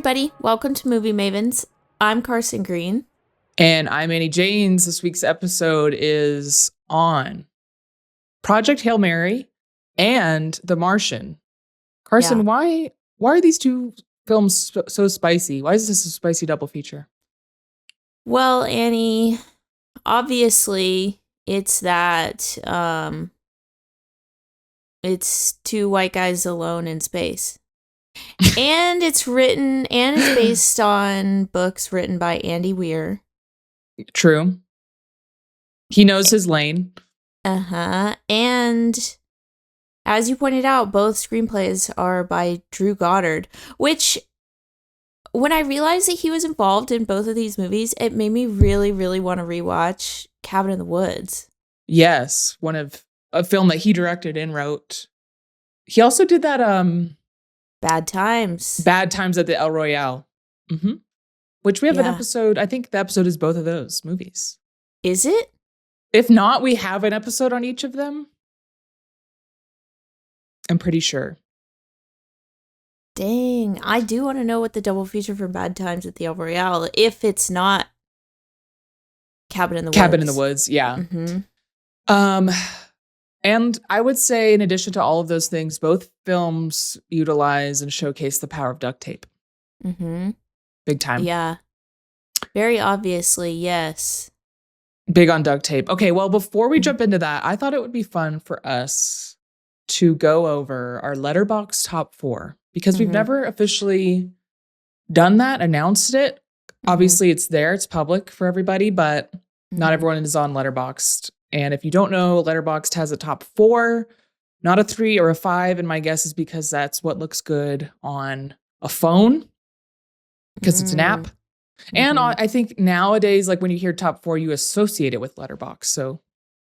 everybody. Welcome to Movie Mavens. I'm Carson Green. And I'm Annie Janes. This week's episode is on Project Hail Mary and The Martian. Carson, why are these two films so spicy? Why is this a spicy double feature? Well, Annie, obviously it's that it's two white guys alone in space. And it's based on books written by Andy Wier. True. He knows his lane. And as you pointed out, both screenplays are by Drew Goddard, which when I realized that he was involved in both of these movies, it made me really, really want to rewatch Cabin in the Woods. Yes, a film that he directed and wrote. He also did that Bad Times at the El Royale. Mm-hmm. Which we have an episode. I think the episode is both of those movies. Is it? If not, we have an episode on each of them. I'm pretty sure. Dang, I do want to know what the double feature for Bad Times at the El Royale, if it's not Cabin in the Woods. Cabin in the Woods, yeah. Mm-hmm. And I would say, in addition to all of those things, both films utilize and showcase the power of duct tape. Mm-hmm. Big time. Yeah. Very obviously, yes. Big on duct tape. Okay, well, before we jump into that, I thought it would be fun for us to go over our Letterboxd Top Four, because we've never officially done that, announced it. Obviously, it's there. It's public for everybody, but not everyone is on Letterboxd. And if you don't know, Letterboxd has a top 4, not a 3 or a 5. And my guess is because that's what looks good on a phone, because it's an app. And I think nowadays, like when you hear top 4, you associate it with Letterboxd. So a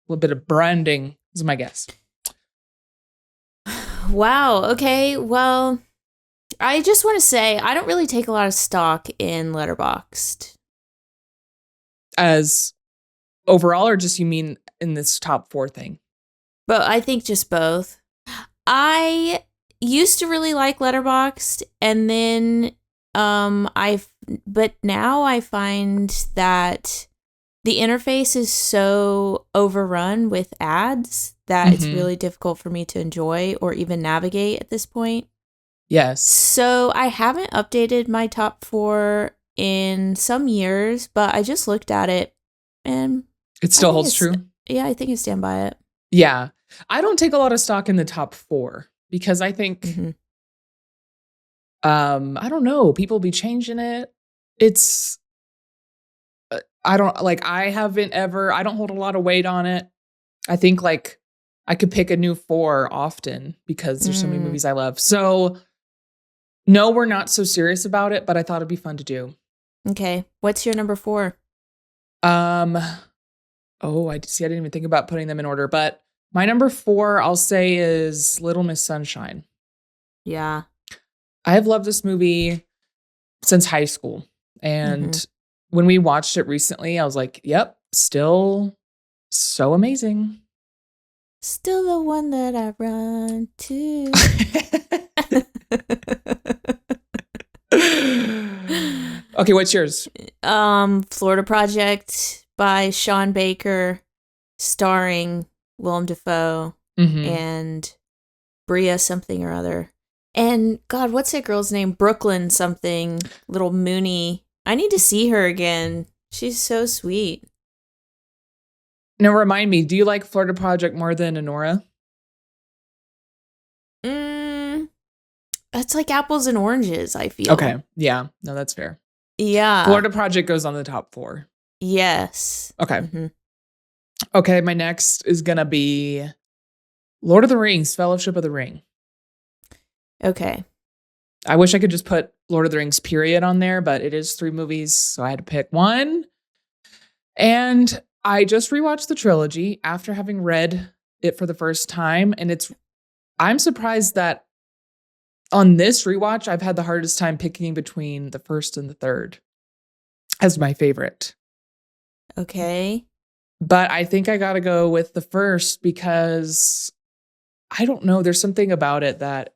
little bit of branding is my guess. Wow. Okay. Well, I just want to say I don't really take a lot of stock in Letterboxd. As overall, or just you mean in this top 4 thing? But I think just both. I used to really like Letterboxd, and then but now I find that the interface is so overrun with ads that it's really difficult for me to enjoy or even navigate at this point. Yes. So I haven't updated my top 4 in some years, but I just looked at it and it still holds true. Yeah, I think I stand by it. Yeah. I don't take a lot of stock in the top 4 because I think, I don't know, people be changing it. It's, I don't hold a lot of weight on it. I think like I could pick a new 4 often because there's so many movies I love. So no, we're not so serious about it, but I thought it'd be fun to do. Okay. What's your number 4? Oh, I didn't even think about putting them in order, but my number 4, I'll say, is Little Miss Sunshine. Yeah. I have loved this movie since high school. And when we watched it recently, I was like, yep, still so amazing. Still the one that I run to. Okay, what's yours? Florida Project by Sean Baker, starring Willem Dafoe and Bria something or other. And God, what's that girl's name? Brooklyn something, little Mooney. I need to see her again. She's so sweet. Now remind me, do you like Florida Project more than Anora? That's like apples and oranges, I feel. Okay, yeah. No, that's fair. Yeah. Florida Project goes on the top 4. Yes. Okay. Okay, my next is going to be Lord of the Rings, Fellowship of the Ring. Okay. I wish I could just put Lord of the Rings period on there, but it is 3 movies, so I had to pick one. And I just rewatched the trilogy after having read it for the first time, and I'm surprised that on this rewatch, I've had the hardest time picking between the first and the third as my favorite. Okay. But I think I got to go with the first because I don't know. There's something about it that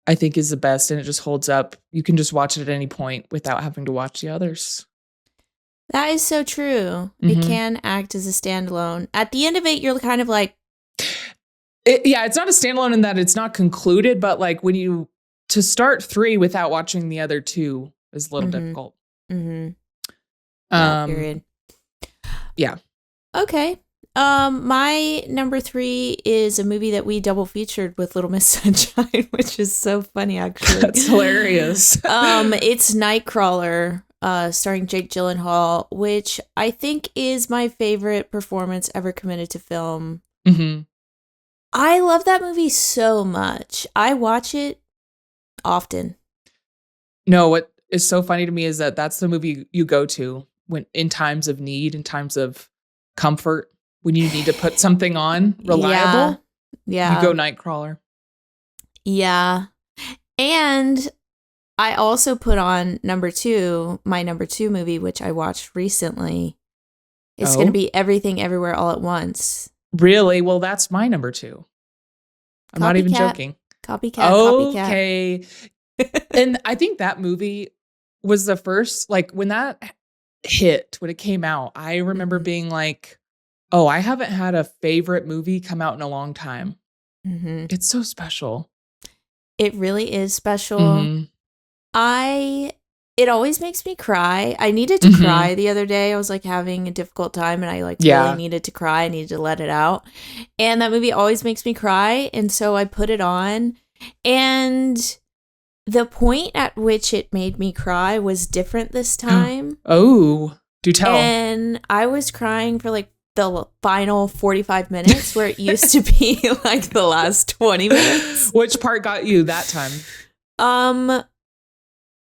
I think is the best, and it just holds up. You can just watch it at any point without having to watch the others. That is so true. It can act as a standalone. At the end of it, you're kind of like... it's not a standalone in that it's not concluded, but like to start 3 without watching the other 2 is a little difficult. Yeah, period. Yeah. Okay. My number 3 is a movie that we double featured with Little Miss Sunshine, which is so funny, actually. That's hilarious. It's Nightcrawler, starring Jake Gyllenhaal, which I think is my favorite performance ever committed to film. I love that movie so much. I watch it often. No, what is so funny to me is that that's the movie you go to when in times of need, in times of comfort, when you need to put something on reliable. Yeah. You go Nightcrawler. Yeah. And I also put on my number 2 movie, which I watched recently. It's going to be Everything Everywhere All at Once. Really? Well, that's my number 2. I'm not even joking. Copycat. Okay. And I think that movie was the first, like when that hit, when it came out, I remember being like, oh, I haven't had a favorite movie come out in a long time. It's so special. It really is special. It always makes me cry. I needed to cry the other day. I was like having a difficult time and I really needed to cry. I needed to let it out. And that movie always makes me cry. And so I put it on. And the point at which it made me cry was different this time. Oh, do tell. And I was crying for like the final 45 minutes where it used to be like the last 20 minutes. Which part got you that time?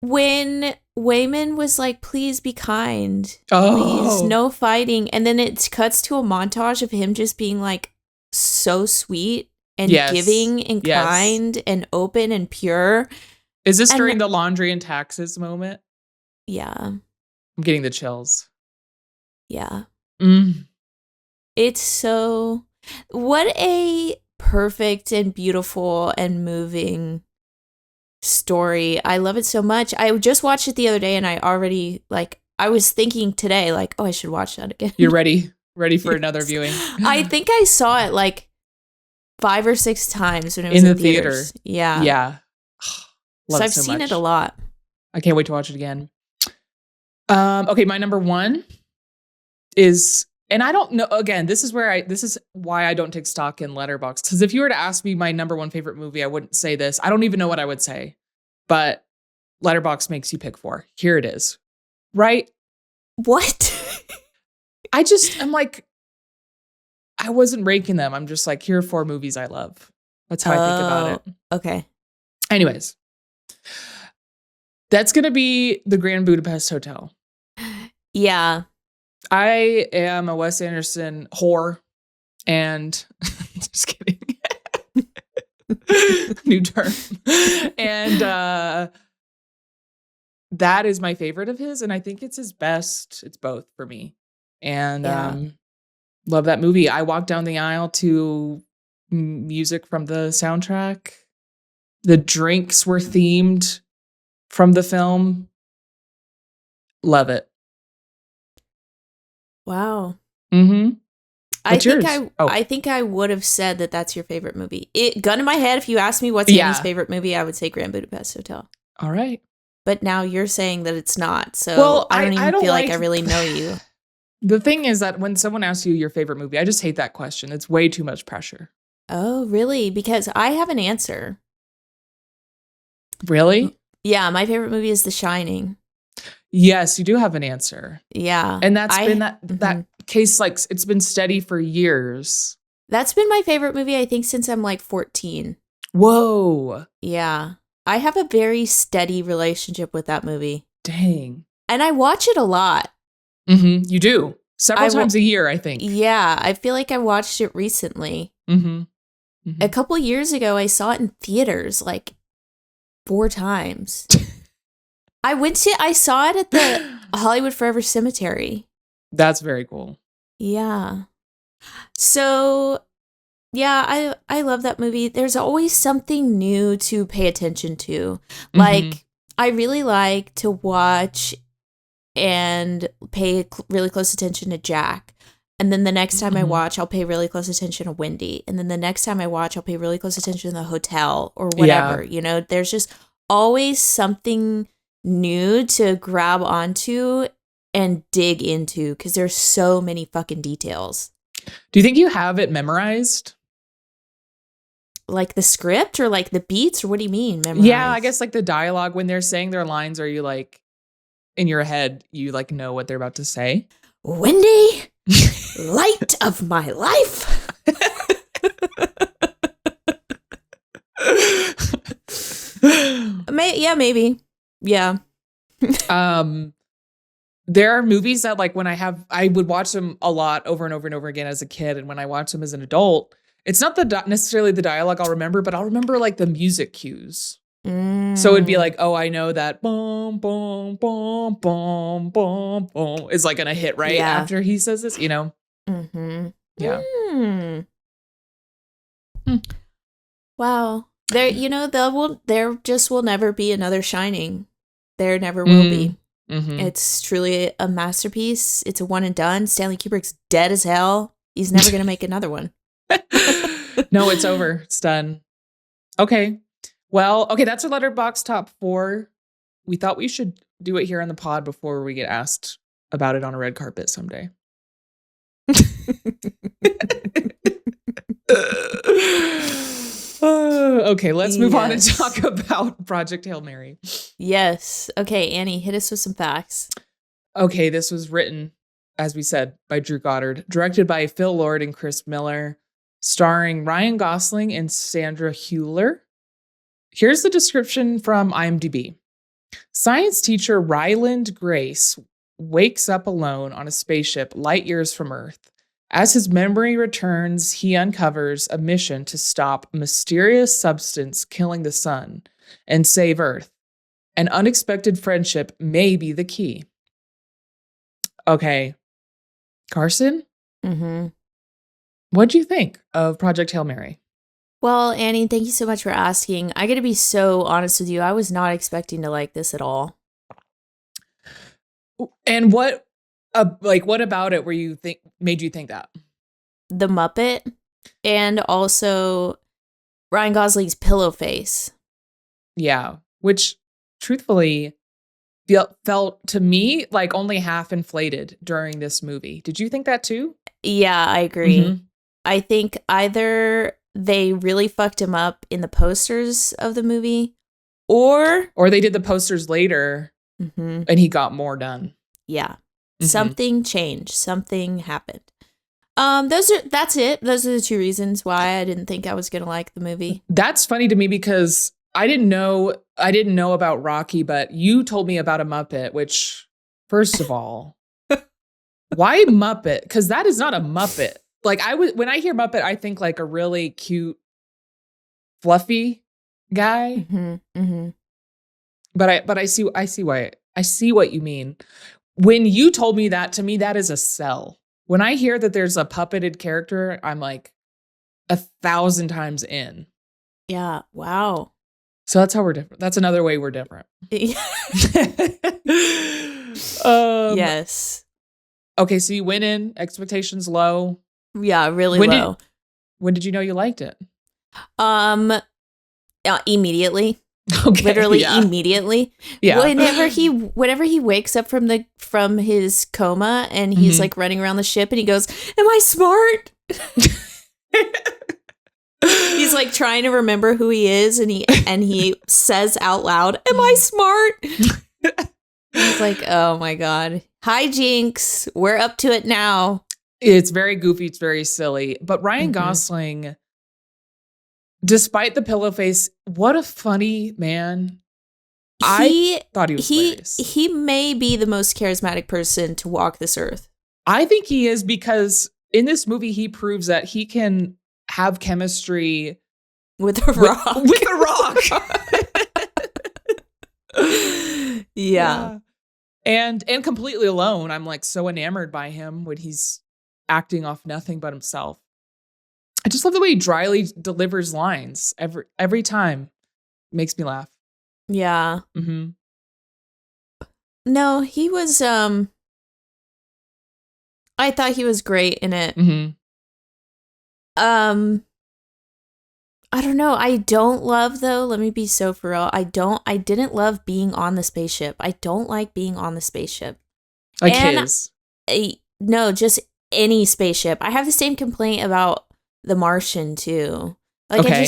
When Wayman was like, please be kind. Please, no fighting. And then it cuts to a montage of him just being like so sweet and giving and kind and open and pure. Is this during the laundry and taxes moment? Yeah. I'm getting the chills. Yeah. It's so... What a perfect and beautiful and moving story. I love it so much. I just watched it the other day and I already, I was thinking today, I should watch that again. You're ready for another viewing. I think I saw it 5 or 6 times when it was in the theaters. Theater. Yeah. Yeah. So I've seen it a lot. I can't wait to watch it again. Okay, my number 1 is, and I don't know, again, this is why I don't take stock in Letterboxd. Because if you were to ask me my number 1 favorite movie, I wouldn't say this. I don't even know what I would say. But Letterboxd makes you pick 4. Here it is. Right? What? I'm like, I wasn't ranking them. I'm just like, here are 4 movies I love. That's how I think about it. Okay. Anyways. That's going to be the Grand Budapest Hotel. Yeah. I am a Wes Anderson whore. And just kidding. New term. And that is my favorite of his. And I think it's his best. It's both for me. And love that movie. I walked down the aisle to music from the soundtrack. The drinks were themed from the film. Love it. Wow. What's yours? I think I would have said that that's your favorite movie. Gun in my head, if you asked me what's Andy's favorite movie, I would say Grand Budapest Hotel. All right. But now you're saying that it's not. So I don't even feel like I really know you. The thing is that when someone asks you your favorite movie, I just hate that question. It's way too much pressure. Oh, really? Because I have an answer. Really? Yeah, my favorite movie is The Shining. Yes, you do have an answer. Yeah. And that's been that case, it's been steady for years. That's been my favorite movie, I think, since I'm 14. Whoa. Yeah. I have a very steady relationship with that movie. Dang. And I watch it a lot. You do. Several times a year, I think. Yeah. I feel like I watched it recently. A couple years ago, I saw it in theaters 4 times. I saw it at the Hollywood Forever Cemetery. That's very cool. Yeah. So Yeah, I love that movie. There's always something new to pay attention to. Mm-hmm. Like, I really like to watch and pay really close attention to Jack. And then the next time I watch, I'll pay really close attention to Wendy. And then the next time I watch, I'll pay really close attention to the hotel or whatever. You know, there's just always something new to grab onto and dig into because there's so many fucking details. Do you think you have it memorized? Like the script or like the beats, or what do you mean memorized? Yeah, I guess like the dialogue when they're saying their lines, are you like in your head, you like know what they're about to say? Wendy, light of my life. Maybe. Yeah. There are movies that like when I would watch them a lot over and over and over again as a kid. And when I watch them as an adult, it's not necessarily the dialogue I'll remember, but I'll remember like the music cues. So it'd be like, oh, I know that boom, boom, boom, boom, boom, boom is like gonna hit right after he says this, you know? Mm-hmm. Yeah. Wow. There just will never be another Shining. There never will be. Mm-hmm. It's truly a masterpiece. It's a one and done. Stanley Kubrick's dead as hell. He's never gonna make another one. No, it's over. It's done. Okay. Well, okay, that's our Letterboxd Top 4. We thought we should do it here on the pod before we get asked about it on a red carpet someday. Okay, let's move on and talk about Project Hail Mary. Yes. Okay, Annie, hit us with some facts. Okay, this was written, as we said, by Drew Goddard, directed by Phil Lord and Chris Miller, starring Ryan Gosling and Sandra Hüller. Here's the description from IMDb. Science teacher Ryland Grace wakes up alone on a spaceship light years from Earth. As his memory returns, he uncovers a mission to stop a mysterious substance killing the sun and save Earth. An unexpected friendship may be the key. Okay. Carson? Mm-hmm. What'd you think of Project Hail Mary? Well, Annie, thank you so much for asking. I got to be so honest with you. I was not expecting to like this at all. And what about it made you think that? The Muppet and also Ryan Gosling's pillow face. Yeah, which truthfully felt to me like only half inflated during this movie. Did you think that too? Yeah, I agree. Mm-hmm. I think either they really fucked him up in the posters of the movie or they did the posters later and he got more done. Yeah. Mm-hmm. Something changed. Something happened. That's it. Those are the two reasons why I didn't think I was going to like the movie. That's funny to me because I didn't know about Rocky, but you told me about a Muppet, which first of all, why Muppet? Because that is not a Muppet. Like when I hear Muppet, I think like a really cute, fluffy guy. Mm-hmm, mm-hmm. But I see what you mean. When you told me that, to me, that is a sell. When I hear that there's a puppeted character, I'm like 1,000 times in. Yeah. Wow. So that's how we're different. That's another way we're different. Yes. Okay, so you went in, expectations low. Yeah, really low. When did you know you liked it? Immediately. Okay, literally immediately. Yeah. Whenever he wakes up from his coma and he's like running around the ship and he goes, "Am I smart?" He's like trying to remember who he is and he says out loud, "Am I smart?" It's like, oh my God. Hi, Jinx. We're up to it now. It's very goofy. It's very silly. But Ryan Gosling, despite the pillow face, what a funny man. I thought he was hilarious. He may be the most charismatic person to walk this earth. I think he is, because in this movie, he proves that he can have chemistry with a rock. With a rock. Yeah. And completely alone. I'm like so enamored by him when he's acting off nothing but himself. I just love the way he dryly delivers lines every time. It makes me laugh. Yeah. Mm-hmm. No, he was, I thought he was great in it. Mm-hmm. I don't know. I don't love, though, let me be so for real. I didn't love being on the spaceship. I don't like being on the spaceship. Like his. No, just any spaceship. I have the same complaint about the Martian, too. Like, okay.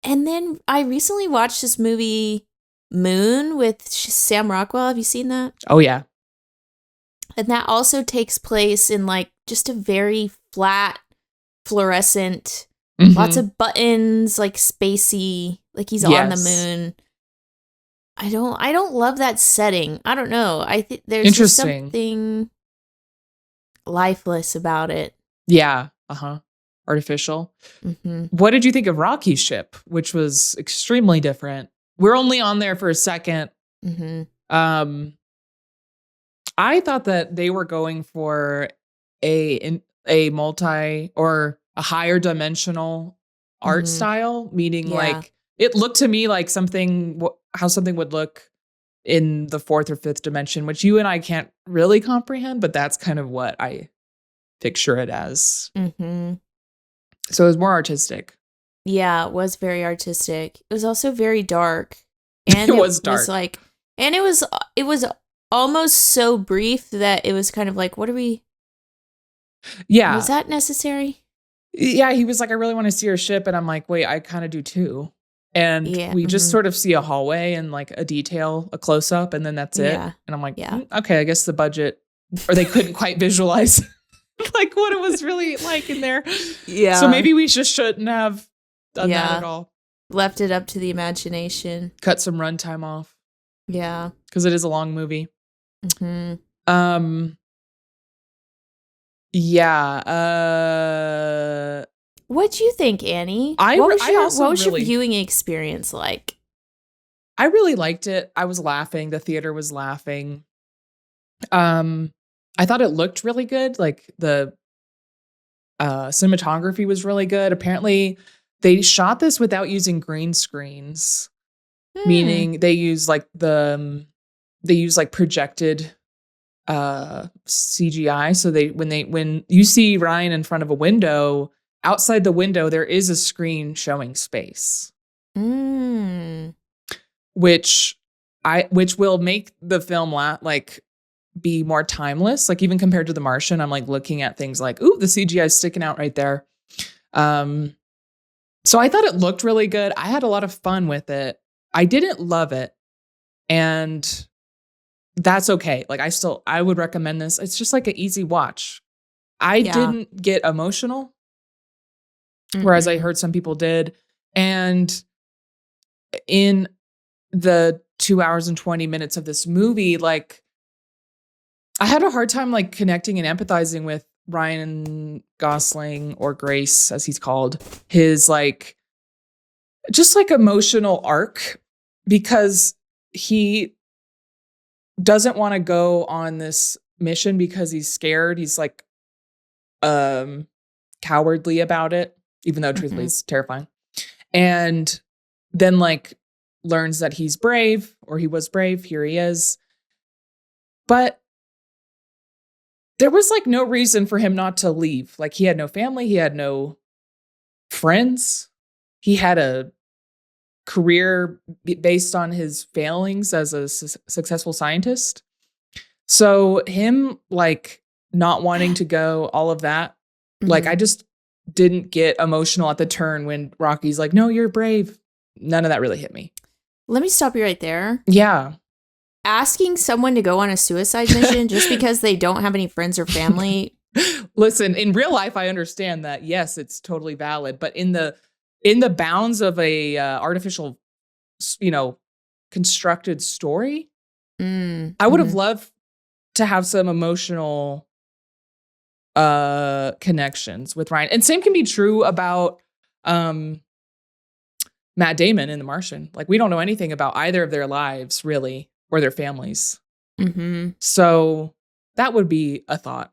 And then I recently watched this movie, Moon, with Sam Rockwell. Have you seen that? Oh, yeah. And that also takes place in, like, just a very flat, fluorescent, lots of buttons, like, spacey, like he's on the moon. I don't love that setting. I don't know. I think there's just something lifeless about it. Yeah. Artificial. Mm-hmm. What did you think of Rocky's ship, which was extremely different? We're only on there for a second. Mm-hmm. I thought that they were going for a multi or a higher dimensional art style, meaning like it looked to me like how something would look in the fourth or fifth dimension, which you and I can't really comprehend, but that's kind of what I picture it as. Mm-hmm. So it was more artistic. Yeah, it was very artistic. It was also very dark. And it was dark. It was almost so brief that it was kind of like, what are we? Yeah. Was that necessary? Yeah, he was like, I really want to see your ship. And I'm like, wait, I kind of do too. And we just sort of see a hallway and like a detail, a close up, and then that's it. And I'm like, okay, I guess the budget, or they couldn't quite visualize like what it was really like in there. Yeah. So maybe we just shouldn't have done that at all. Left it up to the imagination. Cut some runtime off. Yeah. Because it is a long movie. Mm-hmm. Yeah. What'd you think, Annie? What was your viewing experience like? I really liked it. I was laughing. The theater was laughing. I thought it looked really good. Like the cinematography was really good. Apparently, they shot this without using green screens, meaning they use like projected CGI. So when you see Ryan in front of a window, outside the window there is a screen showing space, which will make the film be more timeless. Like even compared to The Martian, I'm like looking at things like, ooh, the CGI is sticking out right there. So I thought it looked really good. I had a lot of fun with it. I didn't love it, and that's okay. Like I would recommend this. It's just like an easy watch. I didn't get emotional, whereas I heard some people did. And in the 2 hours and 20 minutes of this movie, like I had a hard time like connecting and empathizing with Ryan Gosling, or Grace as he's called, his like just like emotional arc, because he doesn't want to go on this mission because he's scared. He's like cowardly about it, even though truthfully it's terrifying. And then like learns that he's brave, or he was brave. Here he is. But there was like no reason for him not to leave. Like he had no family. He had no friends. He had a career based on his failings as a successful scientist. So him like not wanting to go, all of that, like I just didn't get emotional at the turn when Rocky's like, no, you're brave. None of that really hit me. Let me stop you right there. Yeah. Asking someone to go on a suicide mission just because they don't have any friends or family. Listen, in real life, I understand that. Yes, it's totally valid. But in the bounds of a artificial, constructed story, I would have loved to have some emotional connections with Ryan. And same can be true about Matt Damon in The Martian. Like we don't know anything about either of their lives really, or their families. So that would be a thought.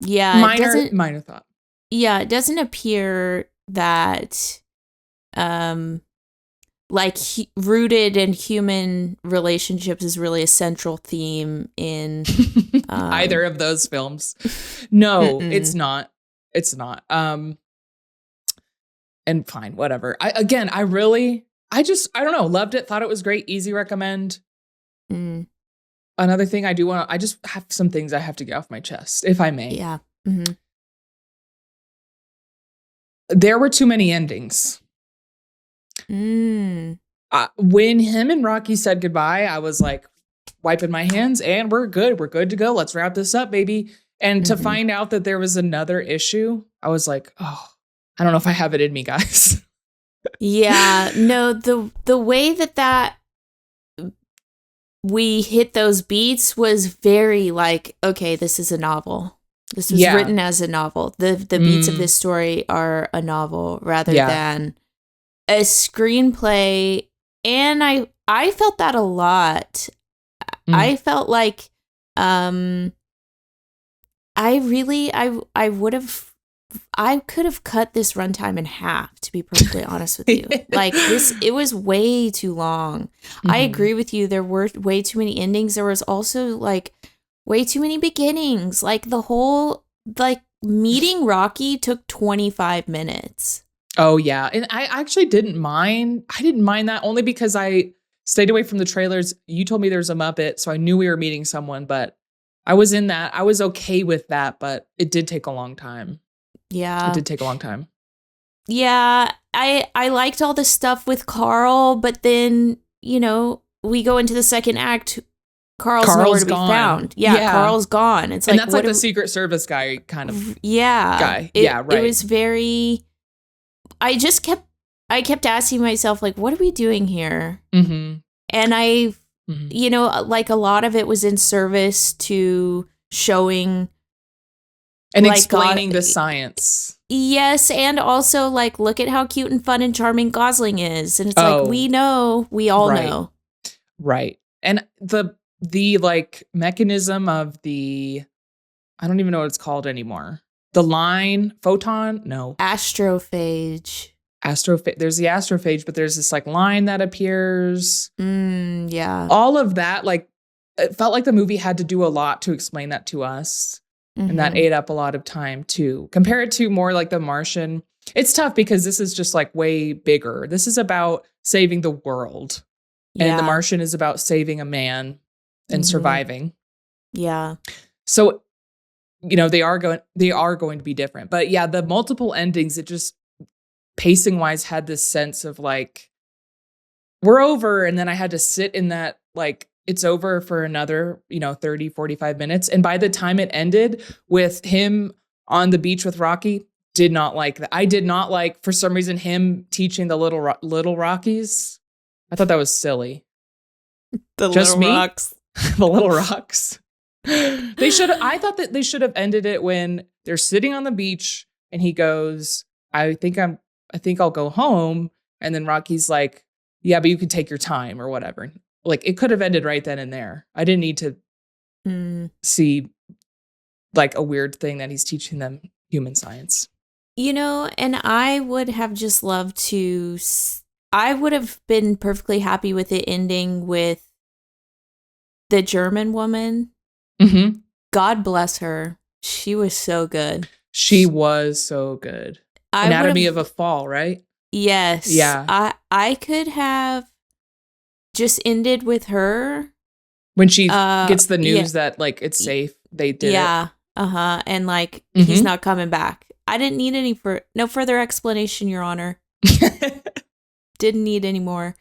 Yeah, it doesn't. Minor thought. Yeah, it doesn't appear that, like rooted in human relationships is really a central theme in either of those films. No, it's not. It's not. And fine, whatever. I don't know, loved it, thought it was great, easy recommend. Another thing I just have some things I have to get off my chest, if I may. Yeah. There were too many endings. When him and Rocky said goodbye, I was like wiping my hands and we're good to go. Let's wrap this up, baby. And to find out that there was another issue, I was like, oh, I don't know if I have it in me, guys. Yeah, no, the way that we hit those beats was very like, okay, this is a novel. This was written as a novel. The beats of this story are a novel rather than a screenplay. And I felt that a lot. I felt like I could have cut this runtime in half, to be perfectly honest with you. Like it was way too long. I agree with you. There were way too many endings. There was also like way too many beginnings. Like the whole meeting Rocky took 25 minutes. Oh yeah. And I actually didn't mind. I didn't mind that only because I stayed away from the trailers. You told me there's a Muppet, so I knew we were meeting someone, but I was in that. I was okay with that, but it did take a long time. Yeah. It did take a long time. Yeah. I liked all the stuff with Carl, but then, we go into the second act. Carl's nowhere to be found. Yeah, Carl's gone. It's and that's like the Secret Service guy kind of guy. Right. It was very... I kept asking myself, like, what are we doing here? And like a lot of it was in service to showing and like, explaining the science. Yes, and also like, look at how cute and fun and charming Gosling is. And it's like, we all know. Right. And the like mechanism of I don't even know what it's called anymore. The line, photon? No. Astrophage. There's the astrophage, but there's this like line that appears. Yeah. All of that, like, it felt like the movie had to do a lot to explain that to us. And that ate up a lot of time too. Compare it to more like The Martian. It's tough because this is just like way bigger. This is about saving the world. Yeah. And The Martian is about saving a man and surviving. Yeah. So, they are going to be different. But yeah, the multiple endings, it just pacing wise had this sense of like, we're over. And then I had to sit in that, like, it's over for another, 30, 45 minutes. And by the time it ended with him on the beach with Rocky, did not like that. I did not like, for some reason, him teaching the little Rockies. I thought that was silly. The Just little rocks. The little rocks. I thought that they should have ended it when they're sitting on the beach and he goes, I think I'll go home. And then Rocky's like, yeah, but you can take your time or whatever. Like, it could have ended right then and there. I didn't need to see like a weird thing that he's teaching them human science. And I would have just loved to, I would have been perfectly happy with it ending with the German woman. God bless her. She was so good. She was so good. Anatomy of a Fall, right? Yes. Yeah. I could have just ended with her when she gets the news that like it's safe. They did it. And like he's not coming back. I didn't need no further explanation, Your Honor. Didn't need any more.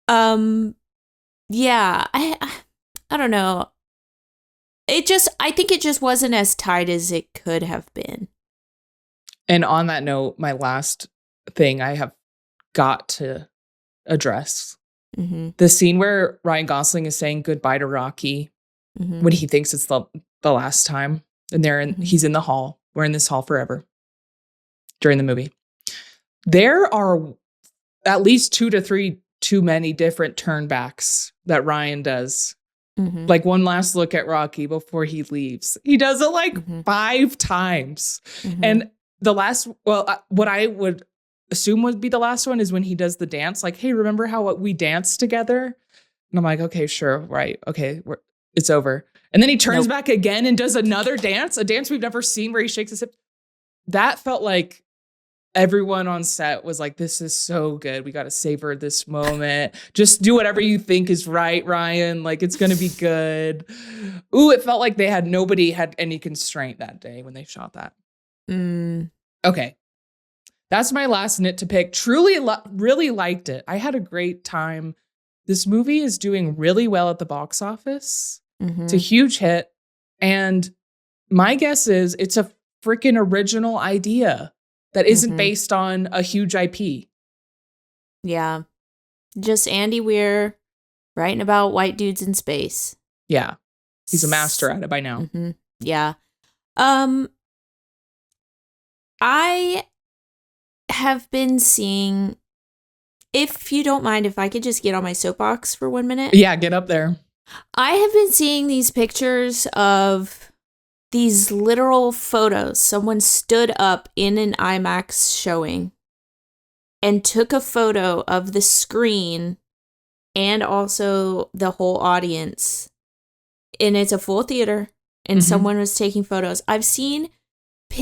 Yeah, I don't know. I think it just wasn't as tight as it could have been. And on that note, my last thing I have got to address. The scene where Ryan Gosling is saying goodbye to Rocky when he thinks it's the last time. And he's in the hall. We're in this hall forever during the movie. There are at least 2 to 3 too many different turnbacks that Ryan does Mm-hmm. Like one last look at Rocky before he leaves. He does it like 5 times. Mm-hmm. And the last, what I would assume would be the last one is when he does the dance. Like, hey, remember how we danced together? And I'm like, okay, sure, right. Okay, it's over. And then he turns back again and does another dance, a dance we've never seen where he shakes his hip. That felt like everyone on set was like, this is so good. We got to savor this moment. Just do whatever you think is right, Ryan. Like, it's going to be good. Ooh, it felt like nobody had any constraint that day when they shot that. Okay. That's my last nit to pick. Truly, really liked it. I had a great time. This movie is doing really well at the box office. It's a huge hit. And my guess is it's a freaking original idea that isn't based on a huge IP. Yeah. Just Andy Wier writing about white dudes in space. Yeah. He's a master at it by now. Mm-hmm. Yeah. I have been seeing, if you don't mind, if I could just get on my soapbox for 1 minute. Yeah, get up there. I have been seeing these pictures of these literal photos. Someone stood up in an IMAX showing and took a photo of the screen and also the whole audience. And it's a full theater, and someone was taking photos. I've seen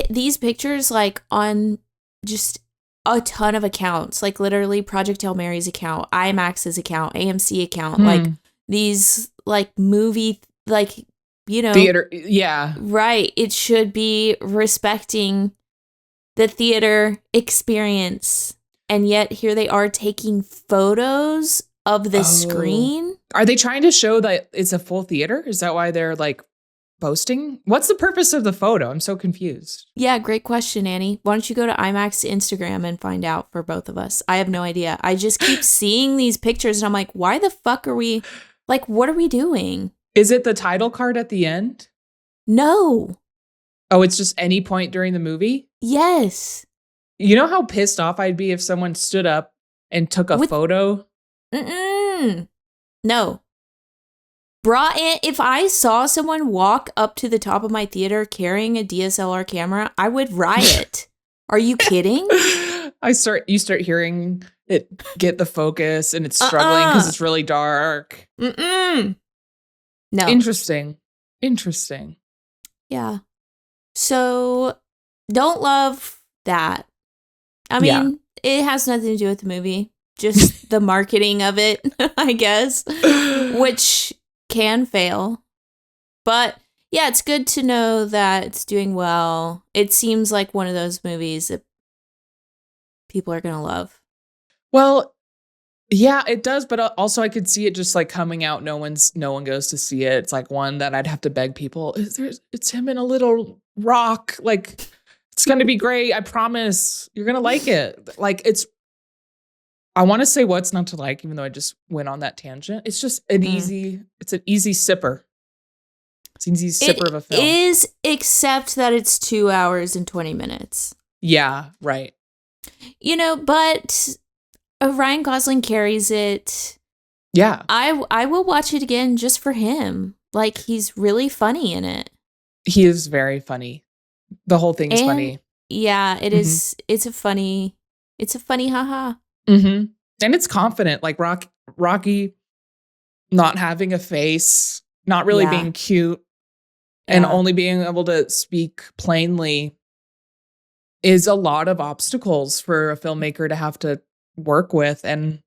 these pictures like on just a ton of accounts, like literally Project Hail Mary's account, IMAX's account, AMC account, like these like movie, like, you know, theater. Yeah. Right. It should be respecting the theater experience. And yet here they are taking photos of the screen. Are they trying to show that it's a full theater? Is that why they're like posting? What's the purpose of the photo? I'm so confused. Yeah, great question, Annie. Why don't you go to IMAX Instagram and find out for both of us? I have no idea. I just keep seeing these pictures and I'm like, why the fuck are we, like, what are we doing? Is it the title card at the end? No. Oh, it's just any point during the movie? Yes. You know how pissed off I'd be if someone stood up and took a photo? No. If I saw someone walk up to the top of my theater carrying a DSLR camera, I would riot. Are you kidding? You start hearing it get the focus and it's struggling because it's really dark. No. Interesting. Yeah. So don't love that. I mean, it has nothing to do with the movie. Just the marketing of it, I guess, which can fail. But yeah, it's good to know that it's doing well. It seems like one of those movies that people are going to love. Well, yeah, it does. But also I could see it just like coming out. No one goes to see it. It's like one that I'd have to beg people. It's him in a little rock. Like, it's going to be great. I promise you're going to like it. Like, I want to say what's not to like, even though I just went on that tangent. It's just it's an easy sipper. It's an easy sipper of a film. It is, except that it's 2 hours and 20 minutes. Yeah, right. You know, but Ryan Gosling carries it. Yeah. I will watch it again just for him. Like, he's really funny in it. He is very funny. The whole thing is funny. Yeah, it is. It's a funny haha. Mm-hmm. And it's confident, like Rocky not having a face, not really being cute, and only being able to speak plainly is a lot of obstacles for a filmmaker to have to work with. And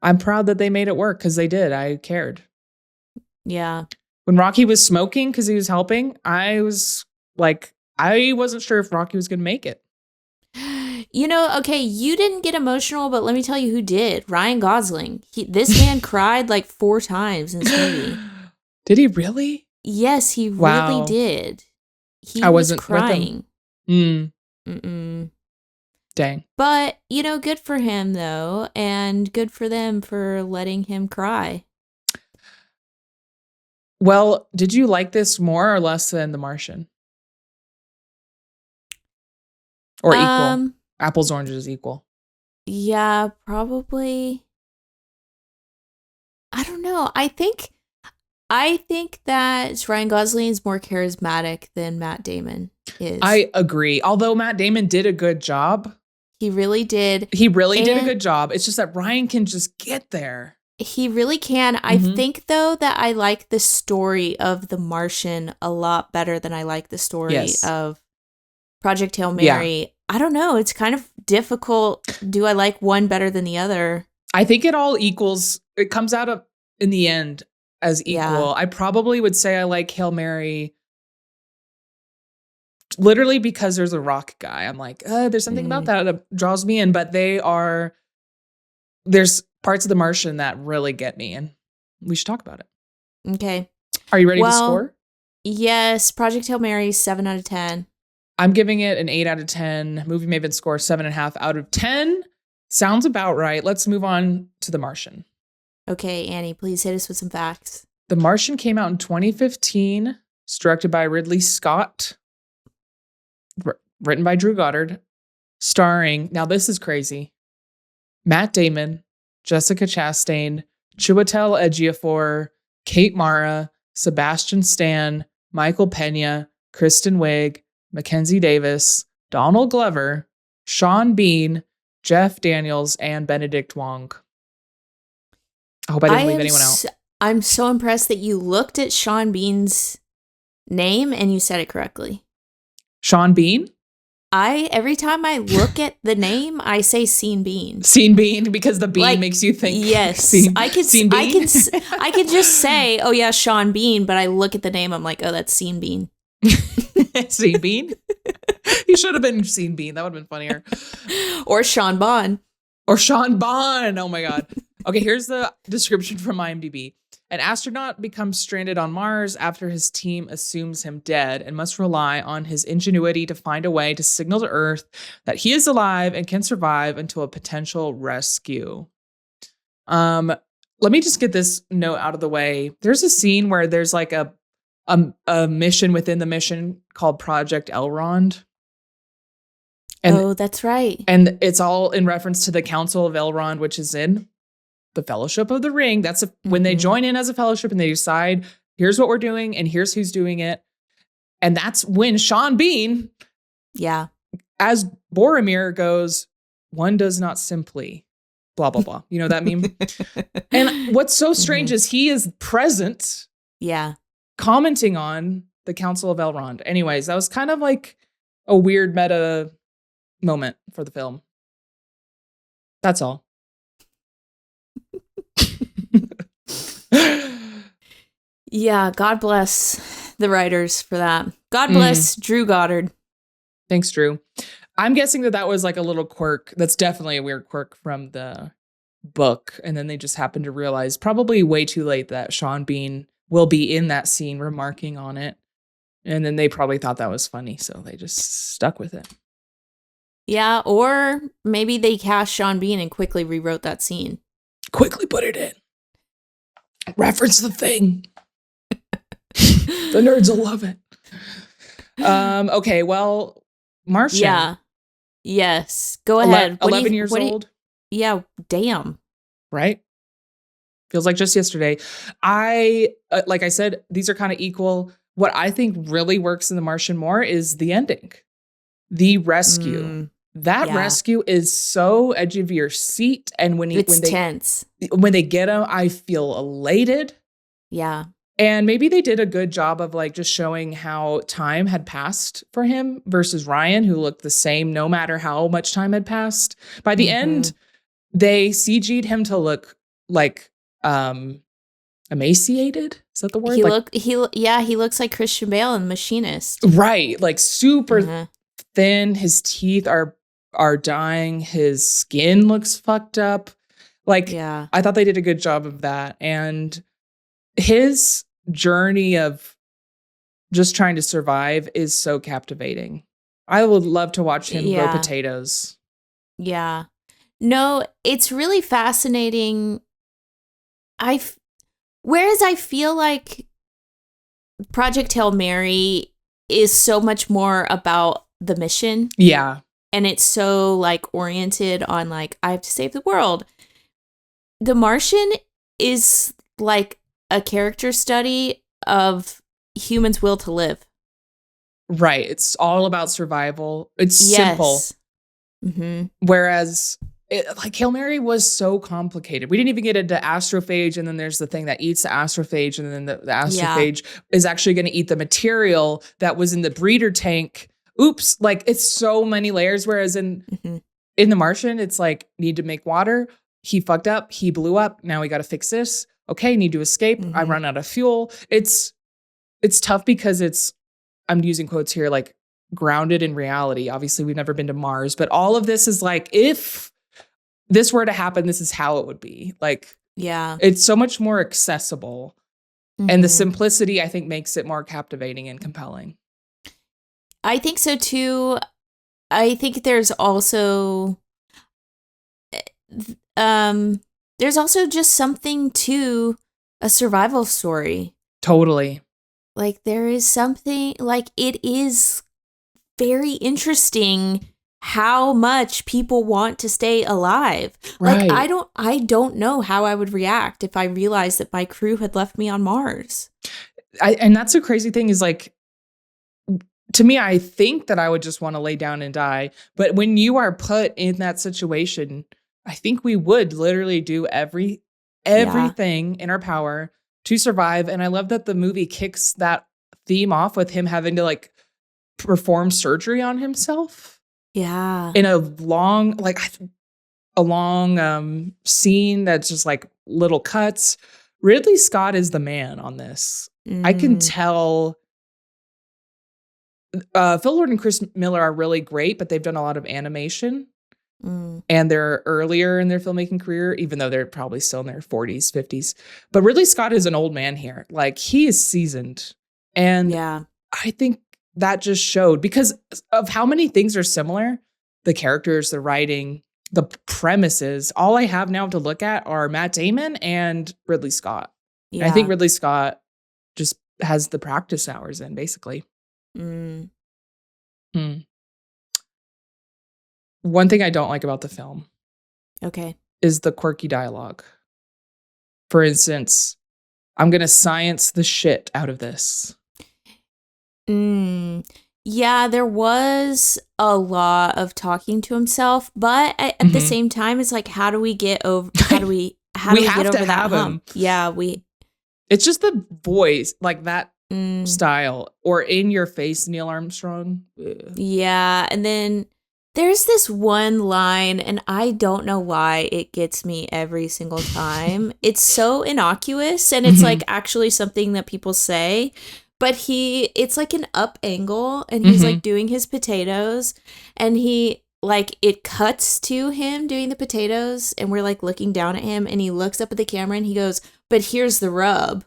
I'm proud that they made it work because they did. I cared. Yeah. When Rocky was smoking because he was helping, I was like, I wasn't sure if Rocky was going to make it. You know, okay, you didn't get emotional, but let me tell you who did. Ryan Gosling. This man cried like 4 times in this movie. Did he really? Yes, he really did. I wasn't crying. Dang. But, you know, good for him, though, and good for them for letting him cry. Well, did you like this more or less than The Martian? Or equal? Apples, oranges, equal. Yeah, probably. I don't know. I think I think that Ryan Gosling is more charismatic than Matt Damon is. I agree. Although Matt Damon did a good job. He really did. He really did a good job. It's just that Ryan can just get there. He really can. I think, though, that I like the story of The Martian a lot better than I like the story of Project Hail Mary. Yeah. I don't know. It's kind of difficult. Do I like one better than the other? I think it all equals. It comes out of, in the end, as equal. Yeah. I probably would say I like Hail Mary literally because there's a rock guy. I'm like, there's something about that draws me in, but there's parts of The Martian that really get me, and we should talk about it. Okay. Are you ready to score? Yes. Project Hail Mary, 7 out of 10. I'm giving it an 8 out of 10. Movie Maven score 7.5 out of 10. Sounds about right. Let's move on to The Martian. Okay, Annie, please hit us with some facts. The Martian came out in 2015. It's directed by Ridley Scott. Written by Drew Goddard. Starring, now this is crazy, Matt Damon, Jessica Chastain, Chiwetel Ejiofor, Kate Mara, Sebastian Stan, Michael Pena, Kristen Wiig, Mackenzie Davis, Donald Glover, Sean Bean, Jeff Daniels, and Benedict Wong. I hope I didn't leave anyone out. I'm so impressed that you looked at Sean Bean's name and you said it correctly. Sean Bean? Every time I look at the name, I say Sean Bean. Sean Bean, because the bean makes you think. Yes, I can just say, oh yeah, Sean Bean, but I look at the name, I'm like, oh, that's Sean Bean. Sean Bean? He should have been Sean Bean. That would have been funnier. Or Sean Bond. Or Sean Bond. Oh my God. Okay, here's the description from IMDb. An astronaut becomes stranded on Mars after his team assumes him dead and must rely on his ingenuity to find a way to signal to Earth that he is alive and can survive until a potential rescue. Let me just get this note out of the way. There's a scene where there's like a mission within the mission called Project Elrond. And, that's right. And it's all in reference to the Council of Elrond, which is in the Fellowship of the Ring. That's when they join in as a fellowship and they decide, here's what we're doing and here's who's doing it. And that's when Sean Bean, as Boromir, goes, one does not simply blah, blah, blah. You know that meme? And what's so strange is he is present. Yeah. Commenting on the Council of Elrond. Anyways, that was kind of like a weird meta moment for the film. That's all. Yeah, God bless the writers for that. God bless Drew Goddard. Thanks, Drew. I'm guessing that was like a little quirk. That's definitely a weird quirk from the book. And then they just happened to realize probably way too late that Sean Bean will be in that scene remarking on it. And then they probably thought that was funny. So they just stuck with it. Yeah, or maybe they cast Sean Bean and quickly rewrote that scene. Quickly put it in. Reference the thing. The nerds will love it. Okay, well, Martian. Yeah. Yes. Go ahead. 11 years old. Yeah, damn. Right? Feels like just yesterday. Like I said, these are kind of equal. What I think really works in The Martian more is the ending. The rescue. That rescue is so edge of your seat. And when it's tense. When they get him, I feel elated. Yeah. And maybe they did a good job of like just showing how time had passed for him versus Ryan, who looked the same no matter how much time had passed. By the end, they CG'd him to look like emaciated. Is that the word? He looks like Christian Bale in The Machinist. Right. Like super thin. His teeth are dying. His skin looks fucked up. Like, I thought they did a good job of that. And his journey of just trying to survive is so captivating. I would love to watch him grow potatoes. Yeah. No, it's really fascinating. Whereas I feel like Project Hail Mary is so much more about the mission. Yeah. And it's so like oriented on like, I have to save the world. The Martian is like a character study of humans' will to live. Right. It's all about survival. It's simple. Mm-hmm. Whereas like Hail Mary was so complicated. We didn't even get into astrophage, and then there's the thing that eats the astrophage, and then the astrophage is actually going to eat the material that was in the breeder tank. Oops, like it's so many layers. Whereas in The Martian, it's like, need to make water. He fucked up. He blew up. Now we got to fix this. Okay, need to escape. I run out of fuel. It's tough because I'm using quotes here, like grounded in reality. Obviously, we've never been to Mars, but all of this is like, if this were to happen, this is how it would be. Like, it's so much more accessible. And the simplicity, I think, makes it more captivating and compelling. I think so too. I think there's also just something to a survival story. Totally. Like there is something, like it is very interesting how much people want to stay alive. Right. Like I don't know how I would react if I realized that my crew had left me on Mars. And that's the crazy thing is, like, to me, I think that I would just want to lay down and die. But when you are put in that situation, I think we would literally do everything in our power to survive. And I love that the movie kicks that theme off with him having to like perform surgery on himself. Yeah. In a long scene that's just like little cuts. Ridley Scott is the man on this. I can tell. Phil Lord and Chris Miller are really great, but they've done a lot of animation. And they're earlier in their filmmaking career, even though they're probably still in their 40s, 50s. But Ridley Scott is an old man here. Like, he is seasoned. And I think that just showed because of how many things are similar. The characters, the writing, the premises. All I have now to look at are Matt Damon and Ridley Scott. Yeah. I think Ridley Scott just has the practice hours in, basically. One thing I don't like about the film is the quirky dialogue. For instance, I'm going to science the shit out of this. Yeah, there was a lot of talking to himself, but at the same time, it's like, how do we get over? How do we get over that hump? Yeah, It's just the voice, like that style, or in your face, Neil Armstrong. Ugh. Yeah, and then there's this one line, and I don't know why it gets me every single time. It's so innocuous, and it's like actually something that people say. But it's like an up angle, and he's like doing his potatoes, and it cuts to him doing the potatoes, and we're like looking down at him, and he looks up at the camera and he goes, "But here's the rub."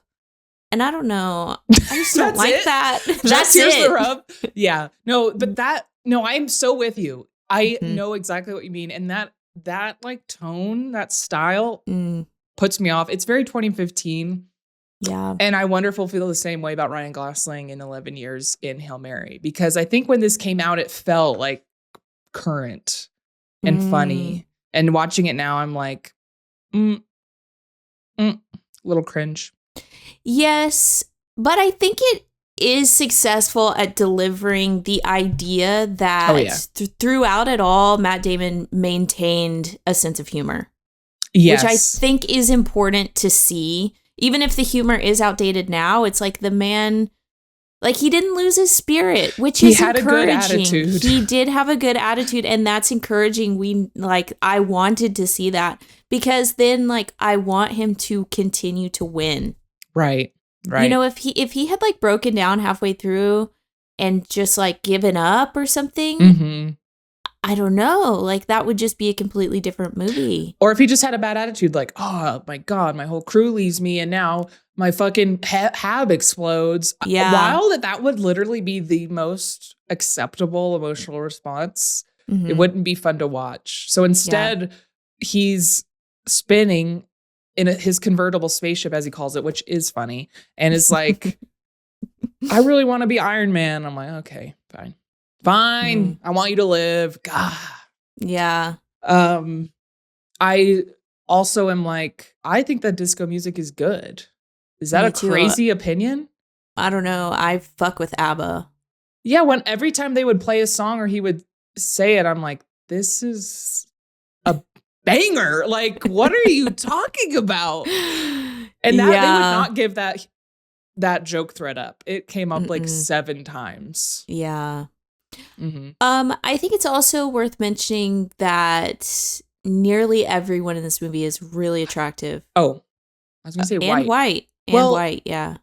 And I don't know. I just don't like that. That's here's it. The rub. Yeah. No, but I'm so with you. I know exactly what you mean. And that like tone, that style puts me off. It's very 2015. Yeah. And I wonder if we'll feel the same way about Ryan Gosling in 11 years in Hail Mary. Because I think when this came out, it felt like current and funny. And watching it now, I'm like, little cringe. Yes, but I think it is successful at delivering the idea that throughout it all, Matt Damon maintained a sense of humor. Yes. Which I think is important to see. Even if the humor is outdated now, it's like the man, like he didn't lose his spirit, which is encouraging. He had a good attitude. He did have a good attitude, and that's encouraging. I wanted to see that because then like I want him to continue to win. Right. You know, if he had like broken down halfway through and just like given up or something, I don't know. Like that would just be a completely different movie. Or if he just had a bad attitude, like, oh my God, my whole crew leaves me and now my fucking hab explodes. Yeah. While that would literally be the most acceptable emotional response, it wouldn't be fun to watch. So instead, he's spinning in his convertible spaceship, as he calls it, which is funny. And it's like, I really want to be Iron Man. I'm like, okay, fine. I want you to live. God. Yeah. I also am like, I think that disco music is good. Is that Me a too. crazy opinion? I don't know. I fuck with ABBA. Yeah, every time they would play a song or he would say it, I'm like, this is a banger. Like, what are you talking about? And that they would not give that joke thread up. It came up like 7 times. Yeah. I think it's also worth mentioning that nearly everyone in this movie is really attractive. Oh, I was gonna say white. White, yeah.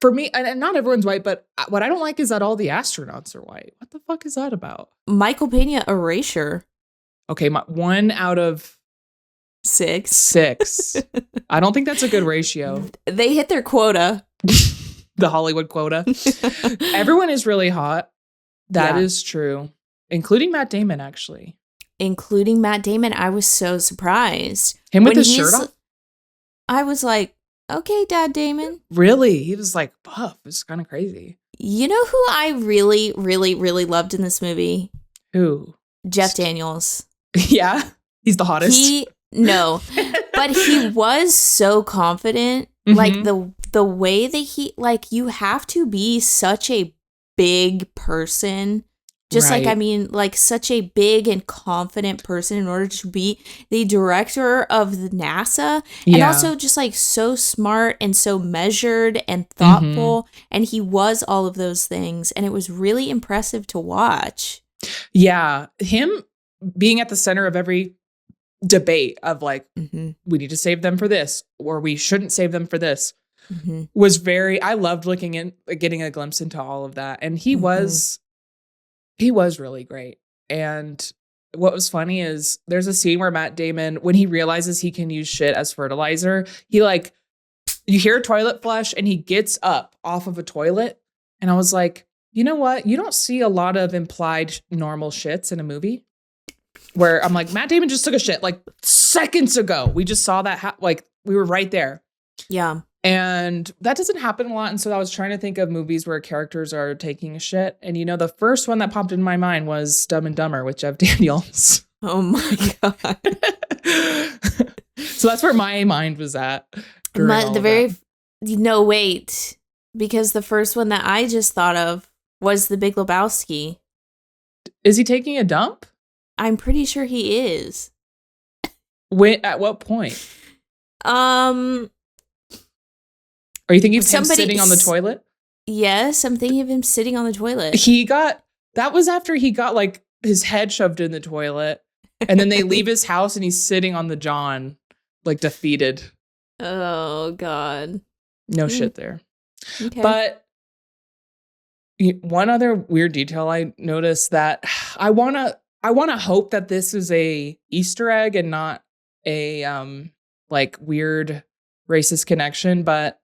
For me, and not everyone's white, but what I don't like is that all the astronauts are white. What the fuck is that about? Michael Pena, erasure. Okay, 1 out of 6. I don't think that's a good ratio. They hit their quota. The Hollywood quota. Everyone is really hot. That is true. Including Matt Damon, actually. Including Matt Damon. I was so surprised. Him with his shirt off? I was like, okay, Dad Damon. Really? He was like buff. It was kind of crazy. You know who I really, really, really loved in this movie? Who? Jeff Daniels. Yeah? He's the hottest? No. But he was so confident. Like, the way that like, you have to be such a big person. Just like, I mean, like, such a big and confident person in order to be the director of the NASA. And also just, like, so smart and so measured and thoughtful. And he was all of those things. And it was really impressive to watch. Yeah. Him being at the center of every debate of, like, we need to save them for this, or we shouldn't save them for this, was I loved getting a glimpse into all of that. And he was really great. And what was funny is there's a scene where Matt Damon, when he realizes he can use shit as fertilizer, he like, you hear a toilet flush and he gets up off of a toilet. And I was like, you know what? You don't see a lot of implied normal shits in a movie where I'm like, Matt Damon just took a shit like seconds ago. We just saw that. Like we were right there. Yeah. And that doesn't happen a lot. And so I was trying to think of movies where characters are taking a shit. And, you know, the first one that popped in my mind was Dumb and Dumber with Jeff Daniels. Oh, my God. So that's where my mind was at. No, wait. Because the first one that I just thought of was The Big Lebowski. Is he taking a dump? I'm pretty sure he is. At what point? Are you thinking of him sitting on the toilet? Yes, I'm thinking of him sitting on the toilet. That was after he got like his head shoved in the toilet, and then they leave his house and he's sitting on the john, like defeated. Oh, God. No shit there. Okay. But one other weird detail I noticed that I wanna hope that this is a Easter egg and not a like weird racist connection, but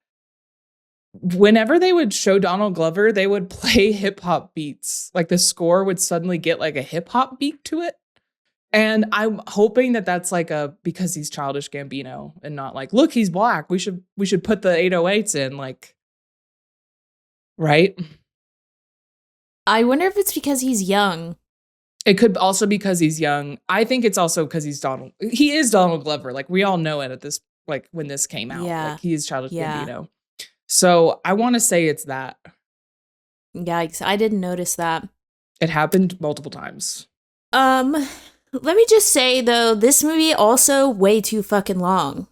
whenever they would show Donald Glover, they would play hip hop beats. Like the score would suddenly get like a hip hop beat to it. And I'm hoping that that's like because he's Childish Gambino and not like, look, he's black. We should put the 808s in, like, right? I wonder if it's because he's young. It could also be because he's young. I think it's also because he is Donald Glover. Like we all know it at this, like when this came out, like he is Childish Gambino. So I want to say it's that. Yikes. I didn't notice that. It happened multiple times. Let me just say though, this movie also way too fucking long.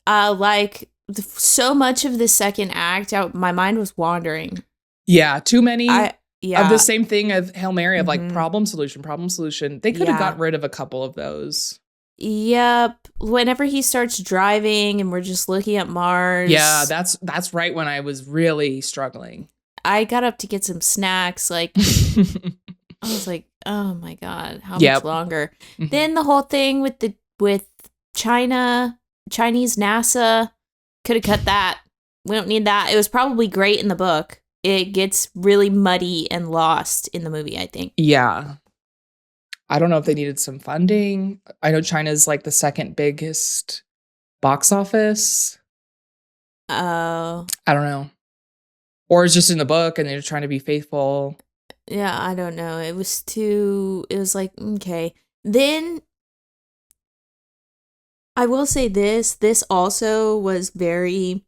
So much of the second act, my mind was wandering. Yeah, too many of the same thing of Hail Mary of like problem solution. They could have gotten rid of a couple of those. Yep. Whenever he starts driving and we're just looking at Mars. Yeah, that's right when I was really struggling. I got up to get some snacks. Like, I was like, oh my God, how much longer? Then the whole thing with Chinese NASA, could have cut that. We don't need that. It was probably great in the book. It gets really muddy and lost in the movie, I think. Yeah. I don't know if they needed some funding. I know China's like the second biggest box office. Oh. I don't know. Or it's just in the book and they're trying to be faithful. Yeah, I don't know. It was like, okay. Then I will say this also was very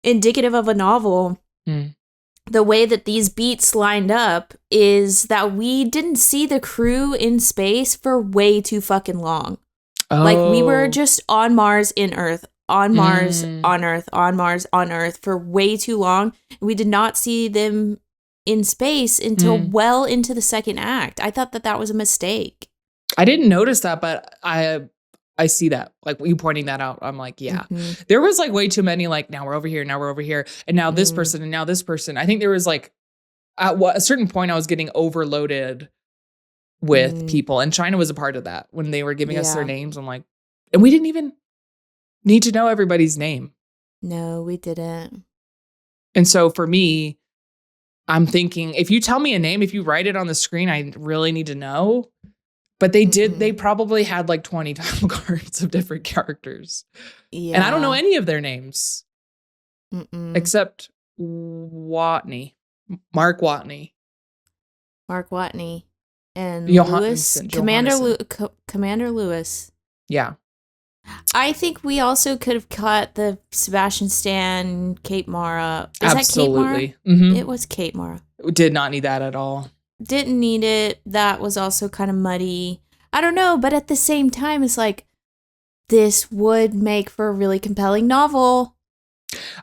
indicative of a novel, the way that these beats lined up is that we didn't see the crew in space for way too fucking long. Oh. Like, we were just on Mars, in Earth, on Mars, on Earth, on Mars, on Earth for way too long. We did not see them in space until well into the second act. I thought that was a mistake. I didn't notice that, but I see that. Like, you pointing that out, I'm like, yeah. There was like way too many, like, now we're over here, now we're over here, and now this person, and now this person. I think there was like, at a certain point, I was getting overloaded with people, and China was a part of that when they were giving us their names. I'm like, and we didn't even need to know everybody's name. No, we didn't. And so for me, I'm thinking, if you tell me a name, if you write it on the screen, I really need to know. But they probably had like 20 title cards of different characters. Yeah. And I don't know any of their names. Except Watney. Mark Watney. Mark Watney. And Lewis. Commander Lewis. Yeah. I think we also could have cut the Sebastian Stan, Kate Mara. Absolutely. That Kate Mara? It was Kate Mara. Did not need that at all. Didn't need it. That was also kind of muddy. I don't know, but at the same time, it's like, this would make for a really compelling novel.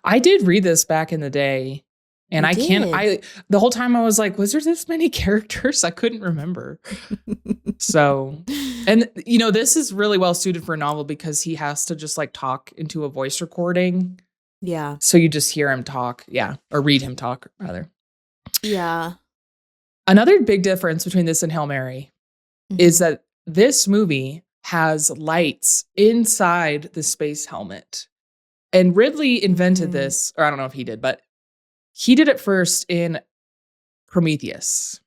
I did read this back in the day, and the whole time I was like, was there this many characters? I couldn't remember. So, and this is really well suited for a novel because he has to just like talk into a voice recording. Yeah. So you just hear him talk. Yeah. Or read him talk, rather. Yeah. Another big difference between this and Hail Mary is that this movie has lights inside the space helmet. And Ridley invented this, or I don't know if he did, but he did it first in Prometheus.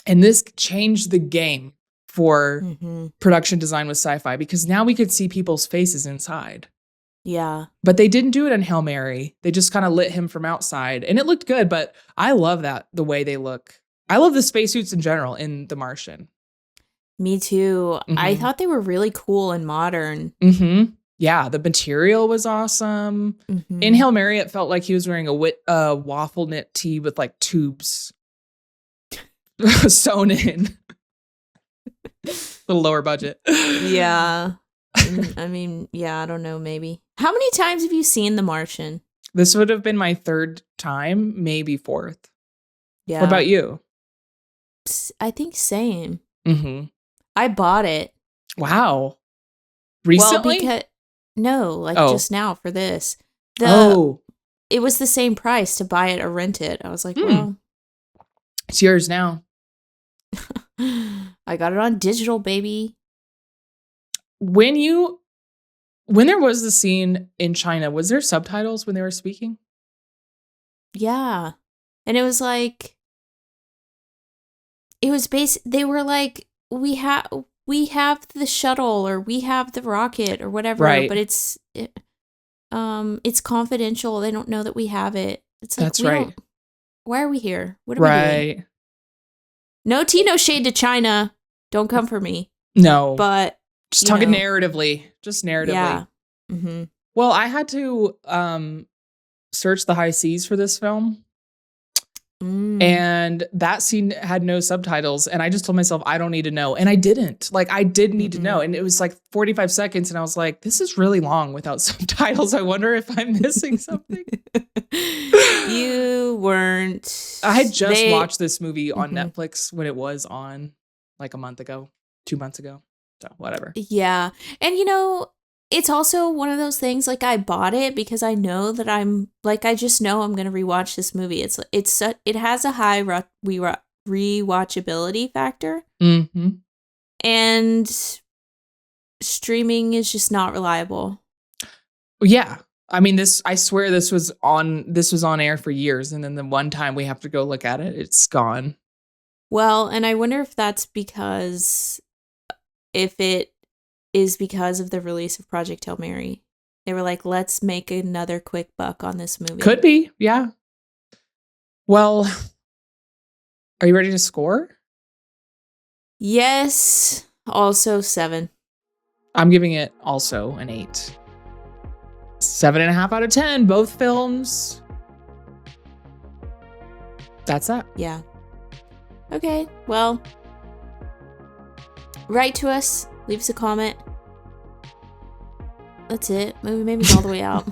And this changed the game for production design with sci-fi because now we could see people's faces inside. Yeah. But they didn't do it in Hail Mary. They just kind of lit him from outside. And it looked good, but I love the way they look. I love the spacesuits in general in The Martian. Me too. I thought they were really cool and modern. Yeah, the material was awesome. In Hail Mary, it felt like he was wearing a waffle knit tee with like tubes sewn in. A little lower budget. Yeah. I mean, yeah, I don't know, maybe. How many times have you seen The Martian? This would have been my third time, maybe fourth. Yeah. What about you? I think same. I bought it. Wow. Recently? Well, just now for this. It was the same price to buy it or rent it. I was like, well, it's yours now. I got it on digital, baby. When there was the scene in China, was there subtitles when they were speaking? Yeah. And it was like, they were like, we have the shuttle or we have the rocket or whatever, right. But it's confidential. They don't know that we have it. It's like, that's right. Why are we here? What are we doing? No tea, no shade to China. Don't come for me. No. But just talking narratively. Just narratively. Yeah. Well, I had to search the high seas for this film. And that scene had no subtitles. And I just told myself, I don't need to know. And I didn't. Like, I did need to know. And it was like 45 seconds. And I was like, this is really long without subtitles. I wonder if I'm missing something. You weren't. I had just watched this movie on Netflix when it was on like a month ago, 2 months ago. So whatever. Yeah. And it's also one of those things, like, I bought it because I know that I just know I'm going to rewatch this movie. It has a high rewatchability factor. And streaming is just not reliable. Yeah. I mean, I swear this was on air for years. And then the one time we have to go look at it, it's gone. Well, and I wonder if that's because because of the release of Project Hail Mary. They were like, let's make another quick buck on this movie. Could be, yeah. Well, are you ready to score? Yes. Also 7. I'm giving it also an 8. 7.5 out of 10, both films. That's that. Yeah. Okay, well, write to us, leave us a comment. That's it. Maybe all the way out.